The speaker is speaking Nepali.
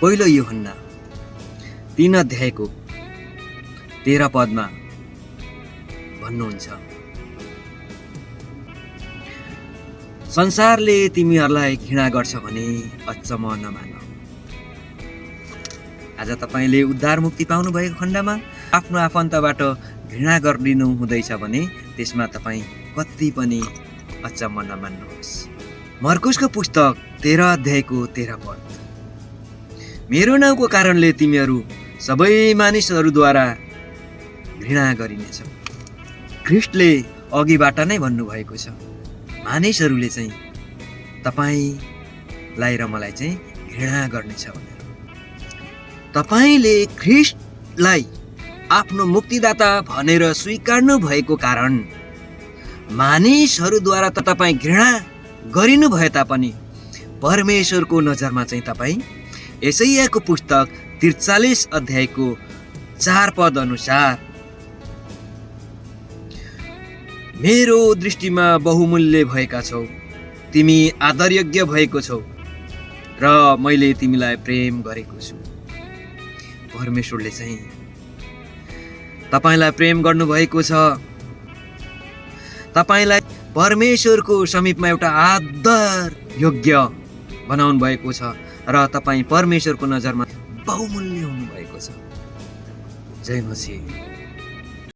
पहिलो यूहन्ना 3 अध्यायको 13 पदमा भन्नुहुन्छ, संसारले तिमीहरूलाई घृणा गर्छ भने अचम्म नमान। आज तपाईँले उद्धार मुक्ति पाउनु भएको खण्डमा आफ्नो आफन्तबाट घृणा गरिदिनु हुँदैछ भने त्यसमा तपाईँ कति पनि अचम्म नमान्नुहोस्। मर्कुसको पुस्तक 13 अध्यायको 13 पद, मेरो नाउँको कारणले तिमीहरू सबै मानिसहरूद्वारा घृणा गरिनेछ। ख्रिस्टले अघिबाट नै भन्नुभएको छ, मानिसहरूले चाहिँ तपाईँलाई र मलाई चाहिँ घृणा गर्नेछ भनेर। तपाईँले ख्रिस्टलाई आफ्नो मुक्तिदाता भनेर स्वीकार्नु भएको कारण मानिसहरूद्वारा त तपाईँ घृणा गरिनु भए तापनि परमेश्वरको नजरमा चाहिँ तपाईँ यशायाको पुस्तक 43 अध्यायको 4 पद अनुसार मेरो दृष्टिमा बहुमूल्य भएका छौ, तिमी आदरयोग्य भएको छौ र मैले तिमीलाई प्रेम गरेको छु। परमेश्वरले चाहिँ तपाईँलाई प्रेम गर्नुभएको छ, तपाईँलाई परमेश्वरको समीपमा एउटा आदर योग्य बनाउनु भएको छ र तपाईँ परमेश्वरको नजरमा बहुमूल्य हुनुभएको छ। जय मसीह।